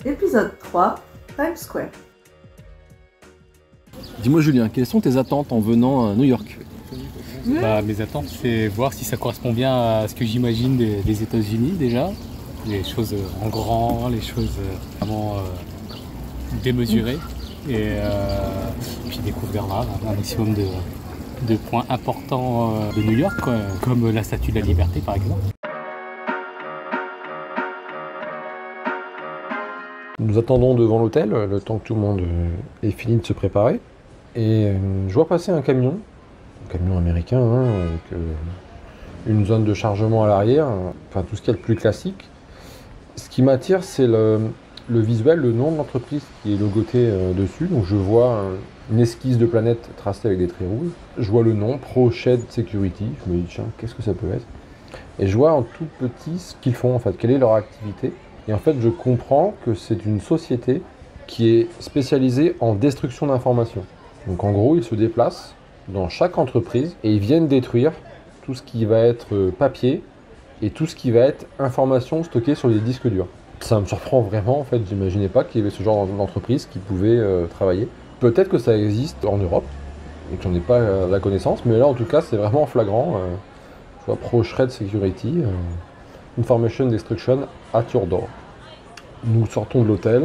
Épisode 3, Times Square. Dis-moi Julien, quelles sont tes attentes en venant à New York? Mes attentes, c'est voir si ça correspond bien à ce que j'imagine des États-Unis déjà. Les choses en grand, les choses vraiment démesurées. Et puis découvrir là un maximum de points importants de New York, quoi, comme la Statue de la Liberté par exemple. Nous attendons devant l'hôtel, le temps que tout le monde ait fini de se préparer. Et je vois passer un camion américain, avec une zone de chargement à l'arrière, enfin tout ce qu'il y a de plus classique. Ce qui m'attire, c'est le visuel, le nom de l'entreprise qui est logoté dessus. Donc je vois une esquisse de planète tracée avec des traits rouges. Je vois le nom, ProShed Security. Je me dis, tiens, qu'est-ce que ça peut être? Et je vois en tout petit ce qu'ils font en fait, quelle est leur activité. Et en fait, je comprends que c'est une société qui est spécialisée en destruction d'informations. Donc en gros, ils se déplacent dans chaque entreprise et ils viennent détruire tout ce qui va être papier et tout ce qui va être information stockée sur les disques durs. Ça me surprend vraiment, en fait, j'imaginais pas qu'il y avait ce genre d'entreprise qui pouvait travailler. Peut-être que ça existe en Europe et que j'en ai pas la connaissance, mais là en tout cas c'est vraiment flagrant. Je vois ProShed Security, Information Destruction at your door. Nous sortons de l'hôtel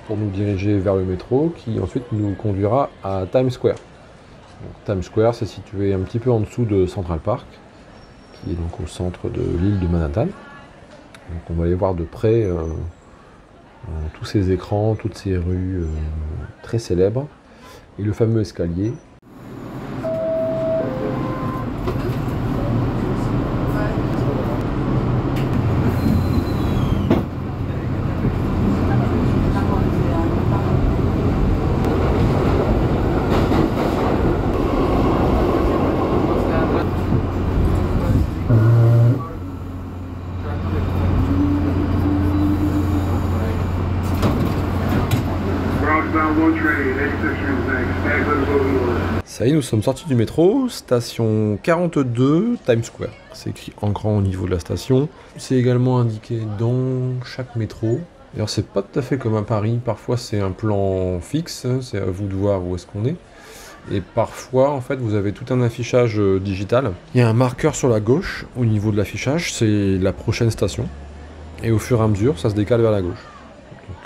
pour nous diriger vers le métro qui ensuite nous conduira à Times Square. Donc, Times Square, c'est situé un petit peu en dessous de Central Park, qui est donc au centre de l'île de Manhattan. Donc on va aller voir de près tous ces écrans, toutes ces rues très célèbres et le fameux escalier. Ça y est, nous sommes sortis du métro, station 42, Times Square. C'est écrit en grand au niveau de la station. C'est également indiqué dans chaque métro. D'ailleurs, c'est pas tout à fait comme à Paris. Parfois, c'est un plan fixe, c'est à vous de voir où est-ce qu'on est. Et parfois, en fait, vous avez tout un affichage digital. Il y a un marqueur sur la gauche au niveau de l'affichage, c'est la prochaine station. Et au fur et à mesure, ça se décale vers la gauche.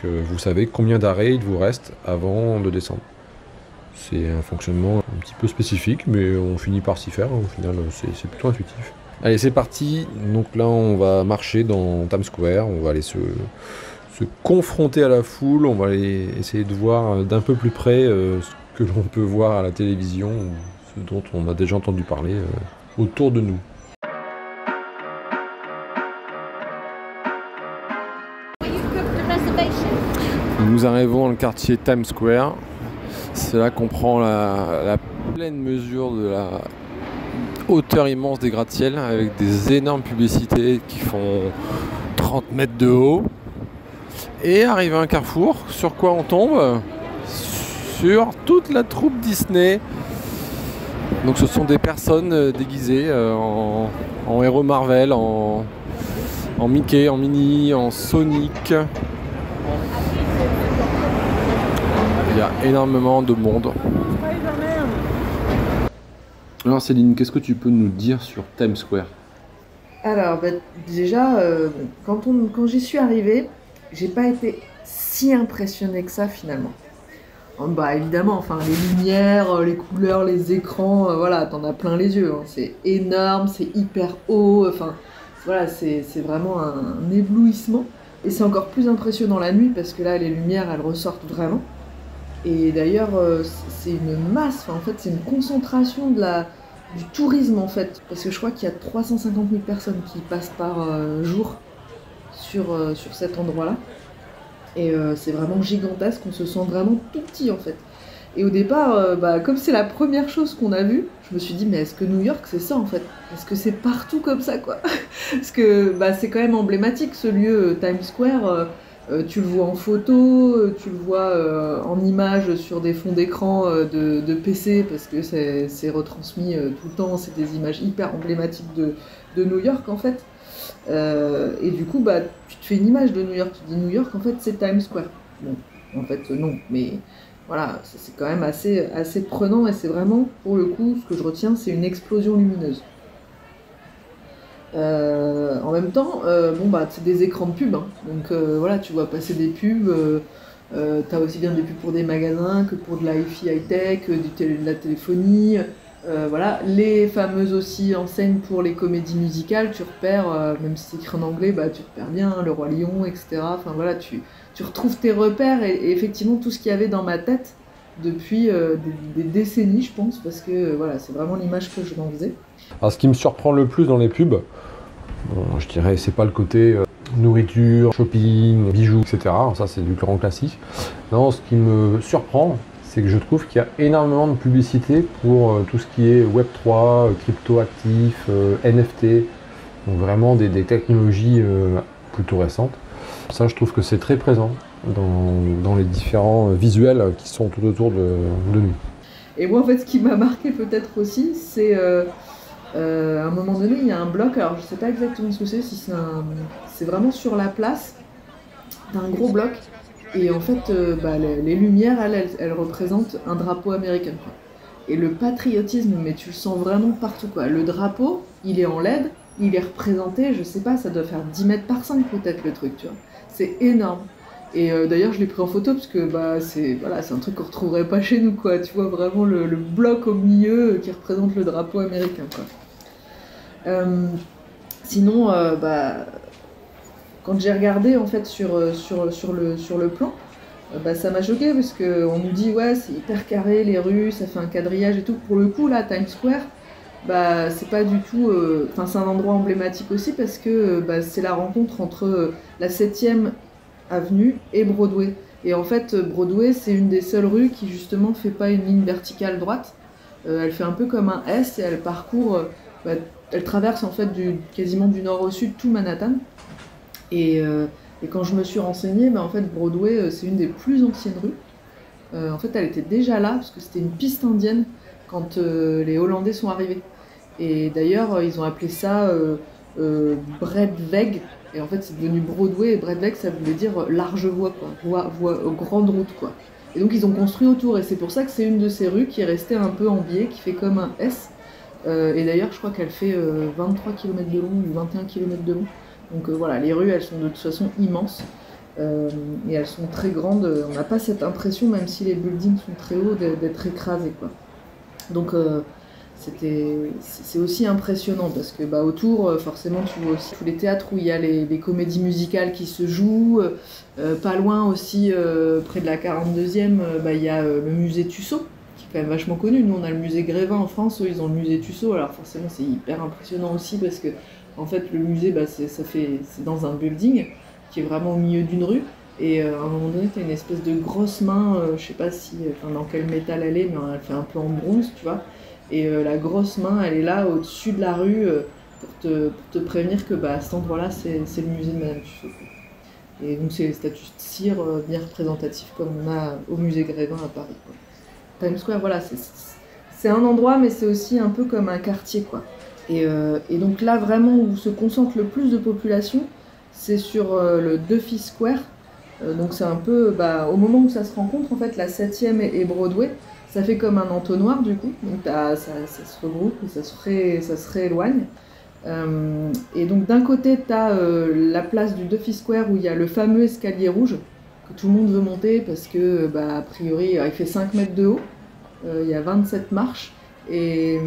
Donc, vous savez combien d'arrêts il vous reste avant de descendre. C'est un fonctionnement un petit peu spécifique, mais on finit par s'y faire. Au final, c'est plutôt intuitif. Allez, c'est parti. Donc là, on va marcher dans Times Square. On va aller se confronter à la foule. On va aller essayer de voir d'un peu plus près ce que l'on peut voir à la télévision, ou ce dont on a déjà entendu parler autour de nous. Nous arrivons dans le quartier Times Square. C'est là qu'on prend la pleine mesure de la hauteur immense des gratte-ciel avec des énormes publicités qui font 30 mètres de haut. Et arrive à un carrefour, sur quoi on tombe? Sur toute la troupe Disney. Donc ce sont des personnes déguisées en héros Marvel, en Mickey, en Minnie, en Sonic. Il y a énormément de monde. Alors Céline, qu'est-ce que tu peux nous dire sur Times Square? Alors, déjà, quand j'y suis arrivée, j'ai pas été si impressionnée que ça finalement. Évidemment, enfin, les lumières, les couleurs, les écrans, voilà, t'en as plein les yeux. Hein. C'est énorme, c'est hyper haut, enfin, voilà, c'est vraiment un éblouissement. Et c'est encore plus impressionnant la nuit parce que là, les lumières, elles ressortent vraiment. Et d'ailleurs, c'est une masse, en fait, c'est une concentration du tourisme, en fait. Parce que je crois qu'il y a 350 000 personnes qui passent par jour sur cet endroit-là. Et c'est vraiment gigantesque, on se sent vraiment tout petit, en fait. Et au départ, comme c'est la première chose qu'on a vue, je me suis dit, mais est-ce que New York, c'est ça, en fait? Est-ce que c'est partout comme ça, quoi? Parce que c'est quand même emblématique, ce lieu, Times Square. Tu le vois en photo, tu le vois en images sur des fonds d'écran de PC parce que c'est retransmis tout le temps, c'est des images hyper emblématiques de New York en fait. Et du coup, bah, tu te fais une image de New York. Tu te dis New York, en fait, c'est Times Square. Bon, en fait, non, mais voilà, c'est quand même assez prenant et c'est vraiment, pour le coup, ce que je retiens, c'est une explosion lumineuse. En même temps, bon, bah, c'est des écrans de pub, hein. Donc voilà, tu vois passer des pubs. T'as aussi bien des pubs pour des magasins que pour de la hi-fi high-tech, de la téléphonie. Voilà, les fameuses aussi enseignes pour les comédies musicales, tu repères, même si c'est écrit en anglais, bah, tu repères bien Le Roi Lion, etc. Enfin voilà, tu retrouves tes repères et effectivement tout ce qu'il y avait dans ma tête depuis des décennies, je pense, parce que voilà, c'est vraiment l'image que je m'en faisais. Alors, ce qui me surprend le plus dans les pubs, bon, je dirais, c'est pas le côté nourriture, shopping, bijoux, etc. Ça, c'est du grand classique. Non, ce qui me surprend, c'est que je trouve qu'il y a énormément de publicité pour tout ce qui est Web3, crypto-actifs, NFT, donc vraiment des technologies plutôt récentes. Ça, je trouve que c'est très présent dans les différents visuels qui sont tout autour de nous. Et moi, en fait, ce qui m'a marqué peut-être aussi, c'est à un moment donné, il y a un bloc, alors je sais pas exactement ce que c'est, si c'est vraiment sur la place, d'un gros bloc. Et en fait, bah, les lumières, elles représentent un drapeau américain, quoi. Et le patriotisme, mais tu le sens vraiment partout, quoi. Le drapeau, il est en LED, il est représenté, je sais pas, ça doit faire 10 mètres par 5 peut-être le truc, tu vois. C'est énorme. Et d'ailleurs, je l'ai pris en photo parce que bah, c'est un truc qu'on retrouverait pas chez nous, quoi. Tu vois vraiment le bloc au milieu qui représente le drapeau américain, quoi. Sinon, bah, quand j'ai regardé en fait sur le plan, bah, ça m'a choqué parce qu'on nous dit ouais c'est hyper carré les rues, ça fait un quadrillage et tout. Pour le coup là, Times Square, bah, c'est pas du tout. Enfin, c'est un endroit emblématique aussi parce que bah, c'est la rencontre entre la 7e avenue et Broadway. Et en fait, Broadway, c'est une des seules rues qui justement fait pas une ligne verticale droite. Elle fait un peu comme un S et elle parcourt. Bah, elle traverse en fait quasiment du nord au sud tout Manhattan. Et quand je me suis renseignée, bah, en fait, Broadway, c'est une des plus anciennes rues. En fait, elle était déjà là parce que c'était une piste indienne quand les Hollandais sont arrivés. Et d'ailleurs, ils ont appelé ça Breadweg. Et en fait, c'est devenu Broadway. Et Breadweg, ça voulait dire large voie, quoi. Grande route, quoi. Et donc, ils ont construit autour. Et c'est pour ça que c'est une de ces rues qui est restée un peu en biais, qui fait comme un S. Et d'ailleurs, je crois qu'elle fait 23 km de long ou 21 km de long. Donc voilà, les rues, elles sont de toute façon immenses. Et elles sont très grandes. On n'a pas cette impression, même si les buildings sont très hauts, d'être écrasés, quoi. Donc c'est aussi impressionnant parce que bah, autour, forcément, tu vois aussi tous les théâtres où il y a les comédies musicales qui se jouent. Pas loin aussi, près de la 42e, bah, il y a le musée Tussaud, qui est quand même vachement connu. Nous, on a le musée Grévin en France, eux, ils ont le musée Tussaud. Alors forcément, c'est hyper impressionnant aussi parce que en fait, le musée, bah, c'est dans un building qui est vraiment au milieu d'une rue. Et à un moment donné, tu as une espèce de grosse main, je sais pas dans quel métal elle est, mais elle fait un peu en bronze, tu vois. Et la grosse main, elle est là, au-dessus de la rue, pour te prévenir que bah, à cet endroit-là, c'est le musée de Madame Tussaud. Et donc, c'est les statues de cire bien représentatifs comme on a au musée Grévin à Paris, quoi. Times Square, voilà, c'est un endroit, mais c'est aussi un peu comme un quartier, quoi. Et donc là, vraiment, où se concentre le plus de population, c'est sur le Duffy Square. Donc c'est un peu, bah, au moment où ça se rencontre, en fait, la 7e et Broadway, ça fait comme un entonnoir, du coup. Donc ça se regroupe et ça se rééloigne. Et donc d'un côté, tu as la place du Duffy Square où il y a le fameux escalier rouge que tout le monde veut monter parce que, bah, a priori, il fait 5 mètres de haut. Il y a 27 marches. Et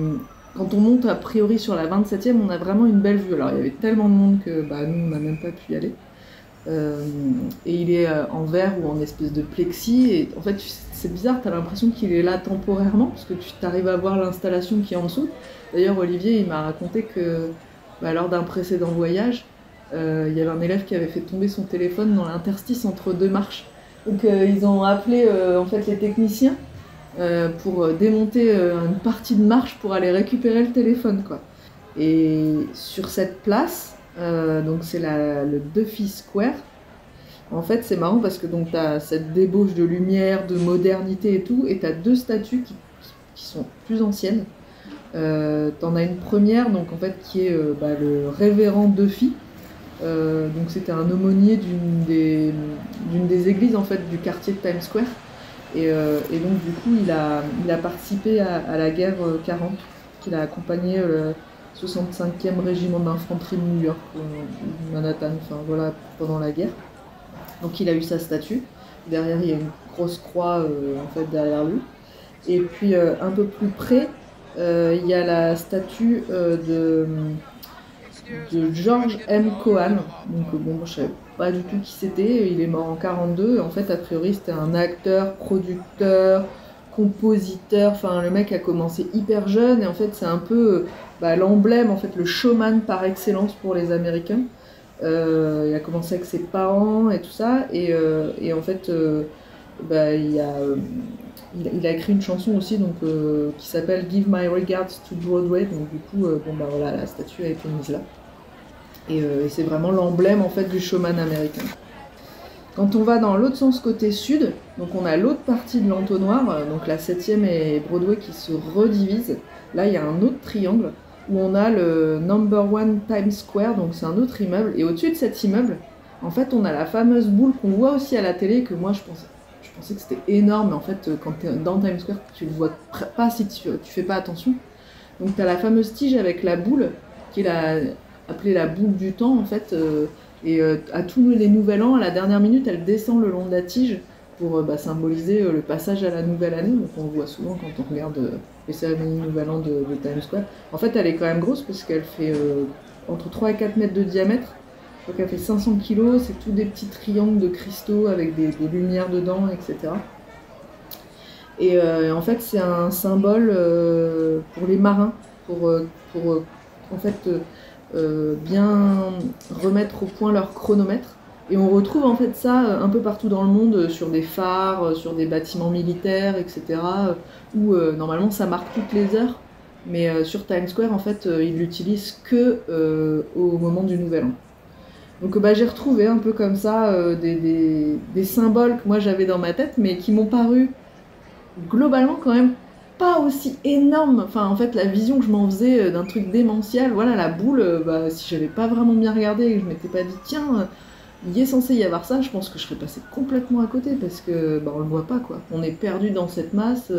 quand on monte a priori sur la 27e, on a vraiment une belle vue. Alors il y avait tellement de monde que bah, nous, on n'a même pas pu y aller. Et il est en verre ou en espèce de plexi. Et en fait, c'est bizarre, tu as l'impression qu'il est là temporairement parce que tu t'arrives à voir l'installation qui est en dessous. D'ailleurs, Olivier, il m'a raconté que bah, lors d'un précédent voyage, il y avait un élève qui avait fait tomber son téléphone dans l'interstice entre deux marches. Donc ils ont appelé en fait, les techniciens pour démonter une partie de marche pour aller récupérer le téléphone, quoi. Et sur cette place, donc c'est le Duffy Square, en fait c'est marrant parce que donc tu as cette débauche de lumière, de modernité et tout, et tu as deux statues qui sont plus anciennes. T'en as une première donc, en fait, qui est bah, le révérend Duffy, Donc c'était un aumônier d'une des églises en fait, du quartier de Times Square. Et donc du coup il a participé à la guerre 40, qu'il a accompagné le 65e régiment d'infanterie de New York, Manhattan, enfin voilà, pendant la guerre. Donc il a eu sa statue. Derrière il y a une grosse croix en fait derrière lui. Et puis un peu plus près, il y a la statue de George M. Cohan. Donc bon, je savais pas du tout qui c'était. Il est mort en 42. En fait, a priori, c'était un acteur, producteur, compositeur. Enfin, le mec a commencé hyper jeune. Et en fait, c'est un peu l'emblème, en fait, le showman par excellence pour les Américains. Il a commencé avec ses parents et tout ça. Et en fait, il a écrit une chanson aussi donc, qui s'appelle Give My Regards to Broadway. Donc du coup, voilà, la statue a été mise là. Et c'est vraiment l'emblème en fait du showman américain. Quand on va dans l'autre sens côté sud, donc on a l'autre partie de l'entonnoir, donc la 7e et Broadway qui se redivisent. Là, il y a un autre triangle où on a le number 1 Times Square, donc c'est un autre immeuble. Et au-dessus de cet immeuble, en fait, on a la fameuse boule qu'on voit aussi à la télé, que moi je pensais que c'était énorme, mais en fait, quand tu es dans Times Square, tu le vois pas si tu fais pas attention. Donc tu as la fameuse tige avec la boule, qui est appelée la boule du temps, en fait, et à tous les nouvel an, à la dernière minute, elle descend le long de la tige pour symboliser le passage à la nouvelle année. Donc on le voit souvent quand on regarde les cérémonies nouvel an de Times Square. En fait, elle est quand même grosse, parce qu'elle fait entre 3 et 4 mètres de diamètre. Je crois qu'elle fait 500 kg, c'est tous des petits triangles de cristaux avec des lumières dedans, etc. Et en fait, c'est un symbole pour les marins, pour en fait, bien remettre au point leur chronomètre. Et on retrouve en fait ça un peu partout dans le monde, sur des phares, sur des bâtiments militaires, etc. Où normalement ça marque toutes les heures. Mais sur Times Square, en fait, ils l'utilisent que au moment du Nouvel An. Donc j'ai retrouvé un peu comme ça des symboles que moi j'avais dans ma tête, mais qui m'ont paru globalement quand même pas aussi énormes. Enfin, en fait, la vision que je m'en faisais d'un truc démentiel, voilà, la boule, si j'avais pas vraiment bien regardé et que je m'étais pas dit, tiens, il est censé y avoir ça, je pense que je serais passée complètement à côté, parce que on le voit pas, quoi. On est perdu dans cette masse.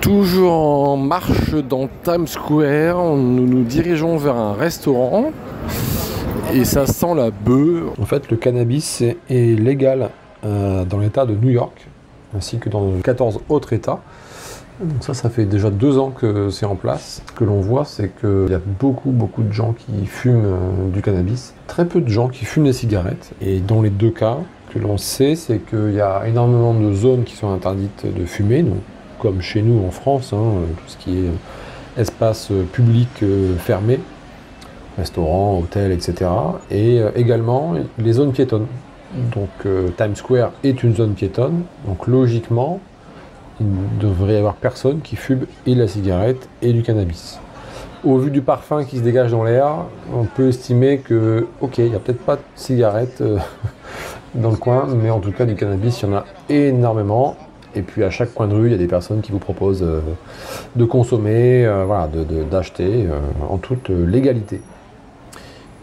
Toujours en marche dans Times Square, nous nous dirigeons vers un restaurant et ça sent la bœuf. En fait, le cannabis est légal dans l'État de New York, ainsi que dans 14 autres États. Donc ça fait déjà 2 ans que c'est en place. Ce que l'on voit, c'est qu'il y a beaucoup de gens qui fument du cannabis, très peu de gens qui fument des cigarettes. Et dans les 2 cas, ce que l'on sait, c'est qu'il y a énormément de zones qui sont interdites de fumer, donc, comme chez nous en France, tout ce qui est espace public fermé, restaurants, hôtels, etc. Et également les zones piétonnes. Donc Times Square est une zone piétonne, donc logiquement, il ne devrait y avoir personne qui fume et de la cigarette et du cannabis. Au vu du parfum qui se dégage dans l'air, on peut estimer que, ok, il n'y a peut-être pas de cigarette dans le coin, mais en tout cas du cannabis, il y en a énormément. Et puis à chaque coin de rue, il y a des personnes qui vous proposent de consommer, d'acheter en toute légalité.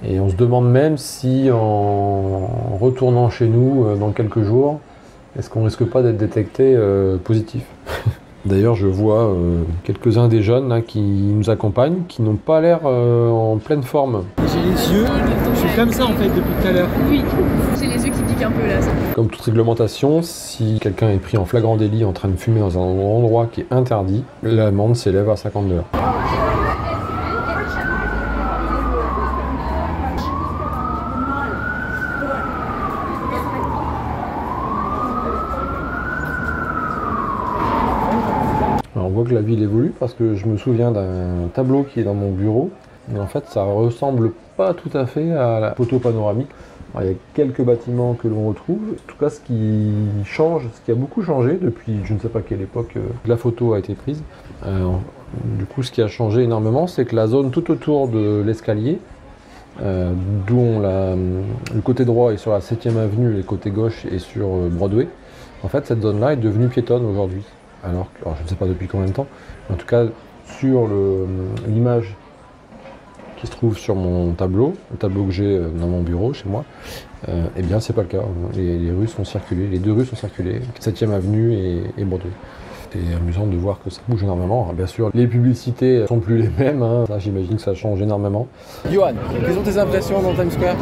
Et on se demande même si en retournant chez nous dans quelques jours, est-ce qu'on risque pas d'être détecté positif. D'ailleurs, je vois quelques-uns des jeunes là, qui nous accompagnent, qui n'ont pas l'air en pleine forme. J'ai les yeux, je suis comme ça en fait depuis tout à l'heure. Oui, j'ai les yeux qui piquent un peu là. Comme toute réglementation, si quelqu'un est pris en flagrant délit en train de fumer dans un endroit qui est interdit, l'amende s'élève à 50 $. Alors, on voit que la ville évolue parce que je me souviens d'un tableau qui est dans mon bureau, mais en fait ça ressemble pas tout à fait à la photo panoramique. Alors, il y a quelques bâtiments que l'on retrouve. En tout cas, ce qui change, ce qui a beaucoup changé depuis je ne sais pas quelle époque la photo a été prise. Du coup, ce qui a changé énormément, c'est que la zone tout autour de l'escalier, d'où le côté droit est sur la 7e avenue et le côté gauche est sur Broadway, en fait, cette zone-là est devenue piétonne aujourd'hui. alors que, alors je ne sais pas depuis combien de temps, mais en tout cas sur l'image qui se trouve sur mon tableau, le tableau que j'ai dans mon bureau chez moi, eh bien c'est pas le cas. Les rues sont circulées, les 2 rues sont circulées, 7e avenue et Broadway. C'est amusant de voir que ça bouge énormément. Bien sûr, les publicités ne sont plus les mêmes, hein. Ça, j'imagine que ça change énormément. Johan, quelles sont tes impressions dans Times Square?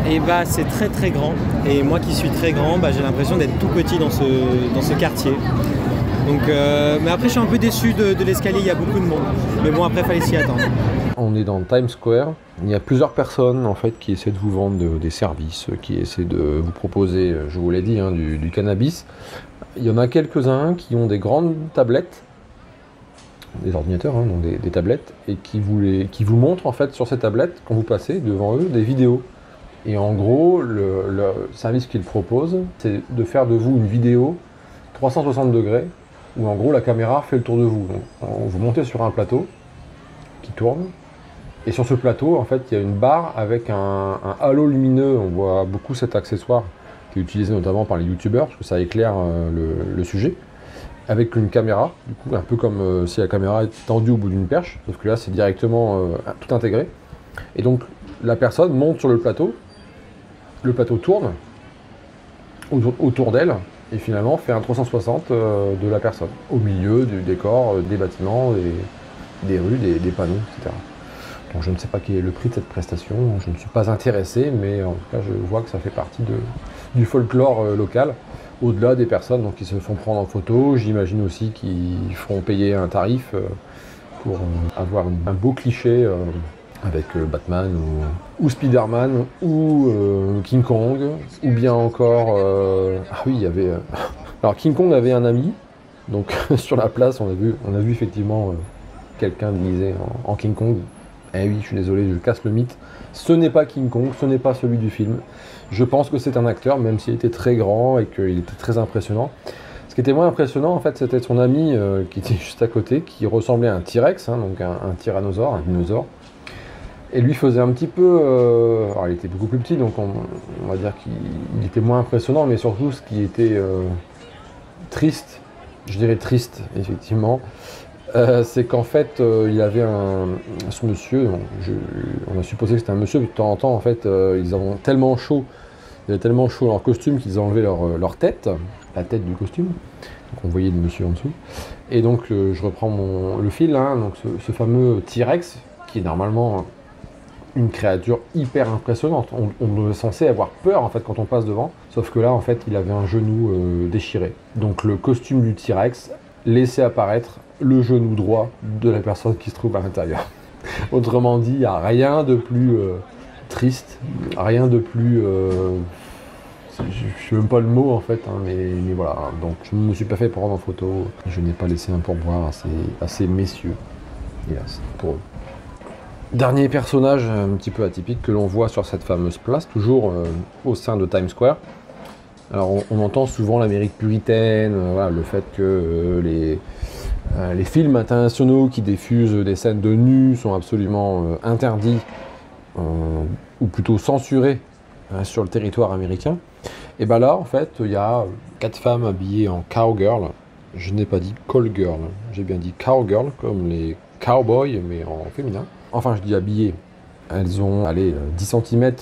Et bah c'est très très grand. Et moi qui suis très grand, j'ai l'impression d'être tout petit dans ce quartier. Donc, mais après je suis un peu déçu de l'escalier, il y a beaucoup de monde. Mais bon, après il fallait s'y attendre. On est dans Times Square. Il y a plusieurs personnes en fait qui essaient de vous vendre des services, qui essaient de vous proposer, je vous l'ai dit, hein, du cannabis. Il y en a quelques-uns qui ont des grandes tablettes, des ordinateurs, hein, donc des tablettes, et qui vous montrent en fait sur ces tablettes, quand vous passez devant eux, des vidéos. Et en gros, le service qu'ils proposent, c'est de faire de vous une vidéo 360 degrés, où en gros la caméra fait le tour de vous. Donc, vous montez sur un plateau qui tourne, et sur ce plateau, en fait, il y a une barre avec un halo lumineux. On voit beaucoup cet accessoire qui est utilisé notamment par les youtubeurs, parce que ça éclaire le sujet, avec une caméra, du coup, un peu comme si la caméra était tendue au bout d'une perche, sauf que là c'est directement tout intégré. Et donc la personne monte sur le plateau tourne autour d'elle, et finalement fait un 360 de la personne, au milieu du décor, des bâtiments, des rues, des panneaux, etc. Donc je ne sais pas quel est le prix de cette prestation, je ne suis pas intéressé, mais en tout cas je vois que ça fait partie du folklore local, au-delà des personnes donc, qui se font prendre en photo. J'imagine aussi qu'ils feront payer un tarif pour avoir un beau cliché avec Batman ou Spider-Man ou King Kong, ou bien encore... Ah oui, il y avait... Alors King Kong avait un ami, donc sur la place on a vu effectivement quelqu'un déguisé en King Kong. Eh oui, je suis désolé, je casse le mythe. Ce n'est pas King Kong, ce n'est pas celui du film. Je pense que c'est un acteur, même s'il était très grand et qu'il était très impressionnant. Ce qui était moins impressionnant, en fait, c'était son ami qui était juste à côté, qui ressemblait à un T-Rex, hein, donc un tyrannosaure, un dinosaure. Et lui faisait un petit peu... alors, il était beaucoup plus petit, donc on va dire qu'il était moins impressionnant, mais surtout, ce qui était triste, je dirais triste, effectivement, c'est qu'en fait, il avait ce monsieur, on a supposé que c'était un monsieur, mais de temps en temps, en fait, ils avaient tellement chaud dans leur costume qu'ils ont enlevé leur tête, la tête du costume, donc on voyait le monsieur en dessous. Et donc, je reprends le fil, hein, donc ce fameux T-Rex, qui est normalement une créature hyper impressionnante. On est censé avoir peur, en fait, quand on passe devant, sauf que là, en fait, il avait un genou déchiré. Donc, le costume du T-Rex laissait apparaître le genou droit de la personne qui se trouve à l'intérieur. Autrement dit, il n'y a rien de plus triste, rien de plus... je ne sais même pas le mot en fait, hein, mais voilà. Donc je ne me suis pas fait prendre en photo, je n'ai pas laissé un pourboire assez messieurs, hélas, pour eux. Dernier personnage un petit peu atypique que l'on voit sur cette fameuse place, toujours au sein de Times Square. Alors on entend souvent l'Amérique puritaine, voilà, le fait que les films internationaux qui diffusent des scènes de nus sont absolument interdits, ou plutôt censurés sur le territoire américain. Et bien là, en fait, il y a 4 femmes habillées en cowgirl. Je n'ai pas dit call girl, j'ai bien dit cowgirl, comme les cowboys, mais en féminin. Enfin, je dis habillées. Elles ont, 10 cm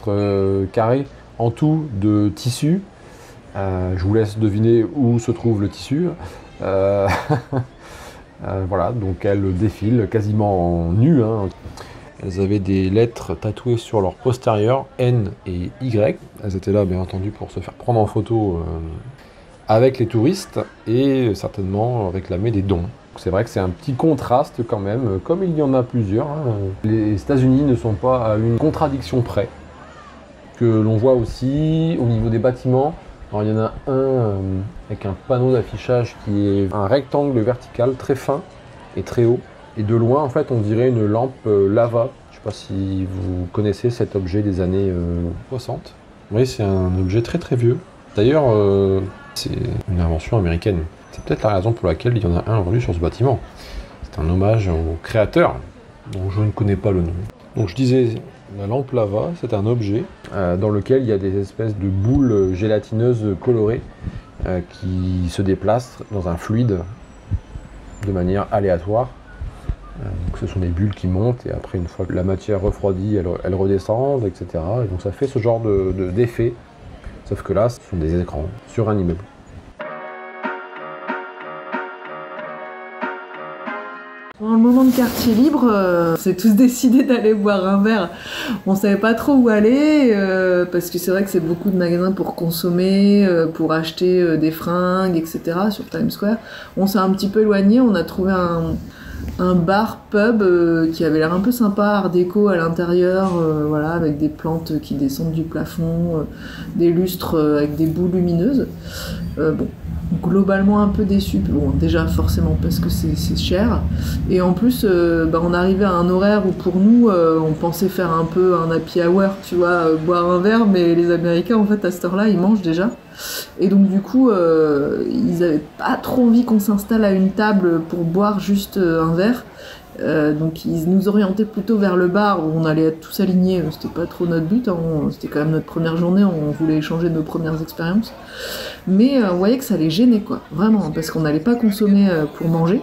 carrés en tout de tissu. Je vous laisse deviner où se trouve le tissu. Voilà, donc elles défilent quasiment en nu, hein. Elles avaient des lettres tatouées sur leur postérieur, N et Y. Elles étaient là, bien entendu, pour se faire prendre en photo avec les touristes et certainement réclamer des dons. C'est vrai que c'est un petit contraste quand même, comme il y en a plusieurs, hein. Les États-Unis ne sont pas à une contradiction près. Que l'on voit aussi au niveau des bâtiments. Alors il y en a un avec un panneau d'affichage qui est un rectangle vertical très fin et très haut. Et de loin, en fait, on dirait une lampe lava. Je ne sais pas si vous connaissez cet objet des années 60. Oui, c'est un objet très très vieux. D'ailleurs, c'est une invention américaine. C'est peut-être la raison pour laquelle il y en a un aujourd'hui sur ce bâtiment. C'est un hommage au créateur, dont je ne connais pas le nom. Donc je disais, la lampe lava, c'est un objet dans lequel il y a des espèces de boules gélatineuses colorées qui se déplacent dans un fluide de manière aléatoire. Donc ce sont des bulles qui montent et après une fois que la matière refroidit, elles redescendent, etc. Et donc ça fait ce genre d'effet, sauf que là ce sont des écrans sur un immeuble. Dans le moment de quartier libre, on s'est tous décidé d'aller boire un verre. On savait pas trop où aller, parce que c'est vrai que c'est beaucoup de magasins pour consommer, pour acheter des fringues, etc. sur Times Square. On s'est un petit peu éloigné, on a trouvé un bar pub qui avait l'air un peu sympa, art déco à l'intérieur, voilà, avec des plantes qui descendent du plafond, des lustres avec des boules lumineuses. Bon, globalement un peu déçu, bon, déjà forcément parce que c'est cher, et en plus on arrivait à un horaire où pour nous on pensait faire un peu un happy hour, tu vois, boire un verre, mais les Américains en fait à cette heure-là ils mangent déjà, et donc du coup ils avaient pas trop envie qu'on s'installe à une table pour boire juste un verre. Donc ils nous orientaient plutôt vers le bar où on allait être tous alignés, c'était pas trop notre but, hein. C'était quand même notre première journée, on voulait échanger nos premières expériences, mais on voyait que ça les gênait quoi, vraiment, parce qu'on n'allait pas consommer pour manger,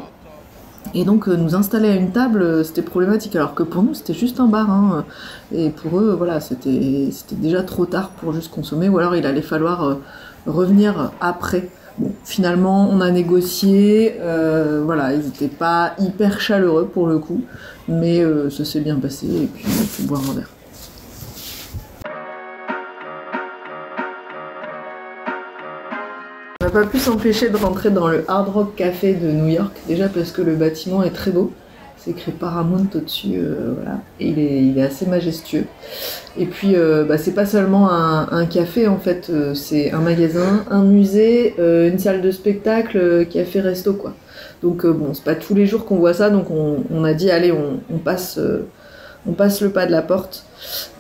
et donc nous installer à une table c'était problématique, alors que pour nous c'était juste un bar, hein. Et pour eux voilà, c'était déjà trop tard pour juste consommer, ou alors il allait falloir revenir après. Bon, finalement, on a négocié, voilà, ils n'étaient pas hyper chaleureux pour le coup, mais ça s'est bien passé, et puis on a pu boire un verre. On n'a pas pu s'empêcher de rentrer dans le Hard Rock Café de New York, déjà parce que le bâtiment est très beau. C'est écrit Paramount au-dessus, voilà, et il est assez majestueux. Et puis, c'est pas seulement un café, en fait, c'est un magasin, un musée, une salle de spectacle, café, resto, quoi. Donc, bon, c'est pas tous les jours qu'on voit ça, donc on a dit, allez, on passe le pas de la porte.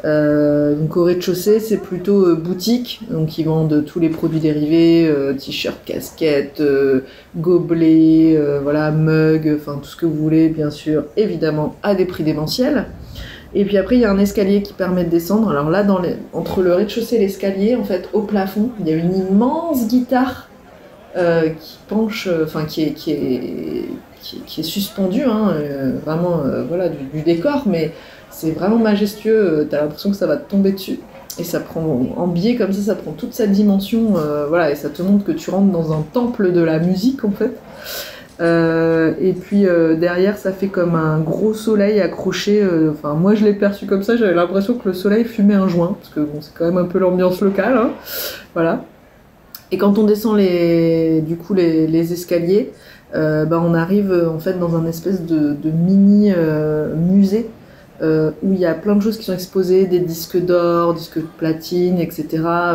Donc au rez-de-chaussée, c'est plutôt boutique, donc ils vendent tous les produits dérivés, t-shirts, casquettes, gobelets, voilà, mugs, enfin tout ce que vous voulez, bien sûr, évidemment à des prix démentiels. Et puis après, il y a un escalier qui permet de descendre. Alors là, entre le rez-de-chaussée et l'escalier, en fait, au plafond, il y a une immense guitare qui penche, enfin qui est suspendue, hein, vraiment, voilà, du décor, mais c'est vraiment majestueux, t'as l'impression que ça va te tomber dessus. Et ça prend, en biais comme ça prend toute sa dimension, voilà, et ça te montre que tu rentres dans un temple de la musique, en fait. Et puis derrière, ça fait comme un gros soleil accroché, enfin moi je l'ai perçu comme ça, j'avais l'impression que le soleil fumait un joint, parce que bon, c'est quand même un peu l'ambiance locale, hein, voilà. Et quand on descend les escaliers, on arrive en fait dans un espèce de mini musée, où il y a plein de choses qui sont exposées, des disques d'or, disques de platine, etc.,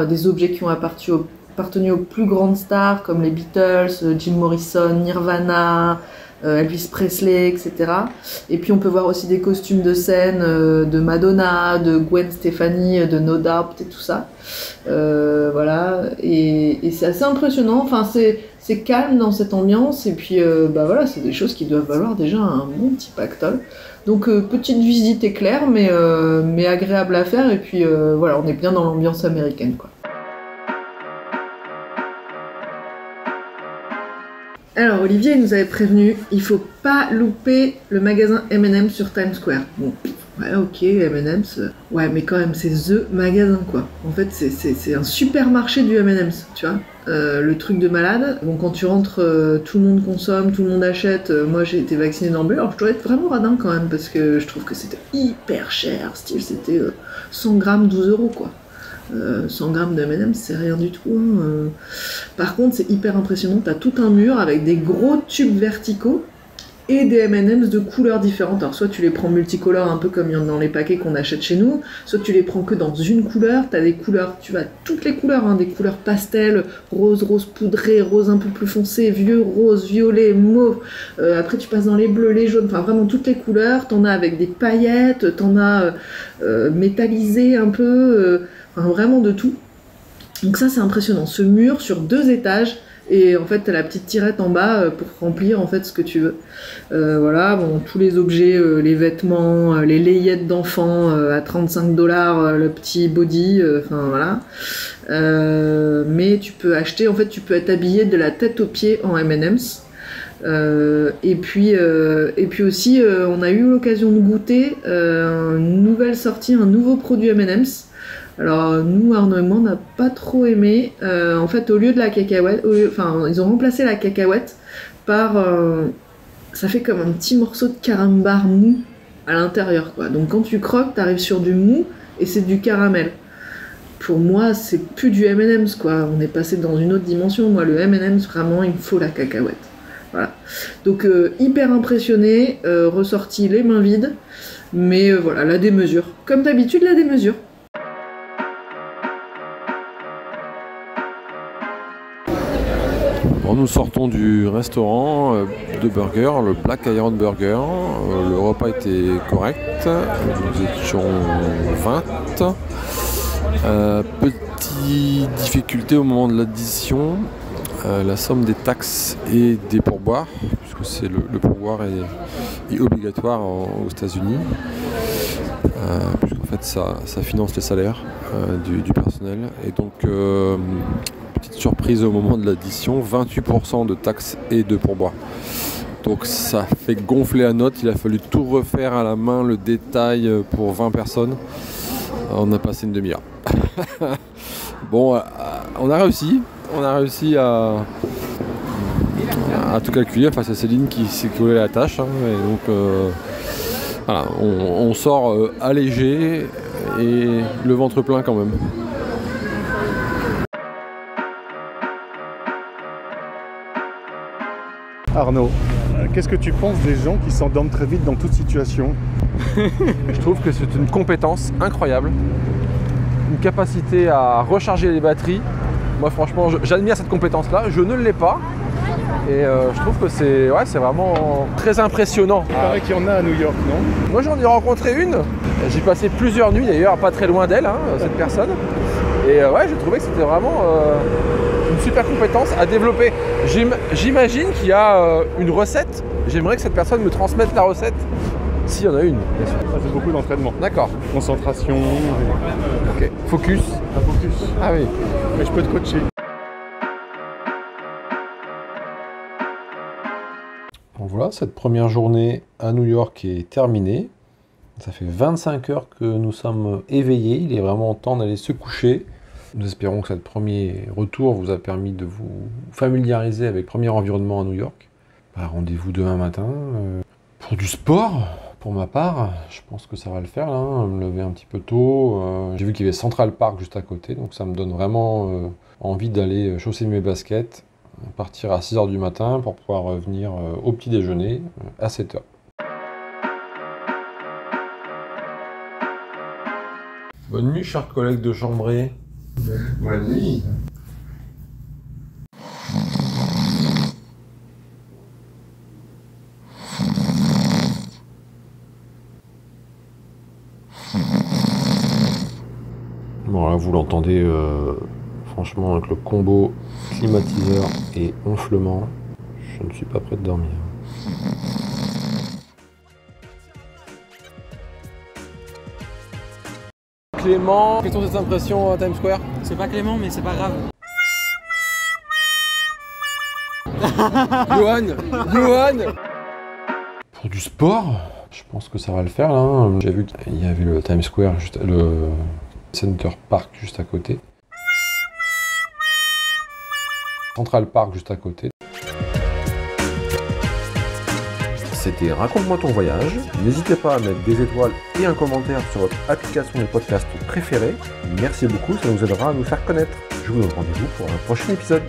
des objets qui ont appartenu aux plus grandes stars comme les Beatles, Jim Morrison, Nirvana, Elvis Presley, etc. Et puis on peut voir aussi des costumes de scène de Madonna, de Gwen Stefani, de No Doubt et tout ça. Voilà, et c'est assez impressionnant, enfin c'est calme dans cette ambiance, et puis voilà, c'est des choses qui doivent valoir déjà un bon petit pactole. Donc petite visite éclair, mais agréable à faire, et puis voilà, on est bien dans l'ambiance américaine, quoi. Alors Olivier nous avait prévenu, il faut pas louper le magasin M&M sur Times Square. Bon, ouais, ok, M&M's, ouais, mais quand même c'est THE magasin, quoi. En fait c'est un supermarché du M&M's, tu vois. Le truc de malade. Bon, quand tu rentres, tout le monde consomme, tout le monde achète. Moi j'ai été vaccinée d'emblée, alors je dois être vraiment radin quand même, parce que je trouve que c'était hyper cher, style c'était 100 grammes 12 €, quoi. 100 grammes de M&M's, c'est rien du tout, hein. Par contre, c'est hyper impressionnant. T'as tout un mur avec des gros tubes verticaux et des M&M's de couleurs différentes. Alors, soit tu les prends multicolores, un peu comme dans les paquets qu'on achète chez nous, soit tu les prends que dans une couleur. T'as des couleurs, tu vas toutes les couleurs, hein, des couleurs pastel, rose, rose poudré, rose un peu plus foncé, vieux rose, violet, mauve. Après, tu passes dans les bleus, les jaunes, enfin vraiment toutes les couleurs. T'en as avec des paillettes, t'en as métallisé un peu. Enfin, vraiment de tout. Donc ça c'est impressionnant, ce mur sur 2 étages, et en fait t'as la petite tirette en bas pour remplir en fait ce que tu veux. Voilà, bon, tous les objets, les vêtements, les layettes d'enfants à 35 $, le petit body, enfin voilà. Mais tu peux acheter, en fait tu peux être habillé de la tête aux pieds en M&M's. Et puis aussi, on a eu l'occasion de goûter une nouvelle sortie, un nouveau produit M&M's. Alors nous, Arnaud et moi, on n'a pas trop aimé. En fait, au lieu de la cacahuète, ils ont remplacé la cacahuète par... ça fait comme un petit morceau de carambar mou à l'intérieur, quoi. Donc quand tu croques, t'arrives sur du mou et c'est du caramel. Pour moi, c'est plus du M&M's, quoi. On est passé dans une autre dimension. Moi, le M&M's, vraiment, il me faut la cacahuète. Voilà. Donc hyper impressionné, ressorti les mains vides, mais voilà, la démesure. Comme d'habitude, la démesure. Bon, nous sortons du restaurant de burger, le Black Iron Burger. Le repas était correct. Nous étions 20. Petite difficulté au moment de l'addition, la somme des taxes et des pourboires, puisque c'est le pourboire est obligatoire aux États-Unis, puisqu'en fait ça finance les salaires du personnel. Et donc, petite surprise au moment de l'addition, 28% de taxes et de pourboires. Donc ça fait gonfler la note, il a fallu tout refaire à la main, le détail pour 20 personnes. On a passé une demi-heure. Bon, on a réussi à tout calculer. Enfin, c'est Céline qui s'est collée à la tâche. Et donc, voilà, on sort allégé et le ventre plein quand même. Arnaud, qu'est-ce que tu penses des gens qui s'endorment très vite dans toute situation? Je trouve que c'est une compétence incroyable, une capacité à recharger les batteries. Moi franchement, j'admire cette compétence-là, je ne l'ai pas. Et je trouve que c'est vraiment très impressionnant. Il paraît qu'il y en a à New York, non? Moi j'en ai rencontré une, j'ai passé plusieurs nuits d'ailleurs, pas très loin d'elle, cette personne. Et ouais, j'ai trouvé que c'était vraiment une super compétence à développer. J'imagine qu'il y a une recette, j'aimerais que cette personne me transmette la recette. S'il y en a une, bien sûr. Ah, c'est beaucoup d'entraînement. D'accord. Concentration. Ok. Focus. Un focus. Ah oui. Mais je peux te coacher. Bon voilà, cette première journée à New York est terminée. Ça fait 25 heures que nous sommes éveillés. Il est vraiment temps d'aller se coucher. Nous espérons que ce premier retour vous a permis de vous familiariser avec le premier environnement à New York. Rendez-vous demain matin pour du sport. Pour ma part, je pense que ça va le faire, là, me lever un petit peu tôt. J'ai vu qu'il y avait Central Park juste à côté, donc ça me donne vraiment envie d'aller chausser mes baskets, partir à 6 h du matin pour pouvoir revenir au petit déjeuner à 7 h. Bonne nuit, chers collègues de chambrée. Bonne nuit. Bon là vous l'entendez franchement avec le combo climatiseur et enflement, je ne suis pas prêt de dormir. Clément, quelles sont tes impressions à Times Square? C'est pas Clément, mais c'est pas grave. Johan Pour du sport, je pense que ça va le faire là. J'ai vu qu'il y avait le Times Square, le Center Park juste à côté. Central Park juste à côté. C'était Raconte-moi ton voyage. N'hésitez pas à mettre des étoiles et un commentaire sur votre application de podcast préférée. Merci beaucoup, ça nous aidera à nous faire connaître. Je vous donne rendez-vous pour un prochain épisode.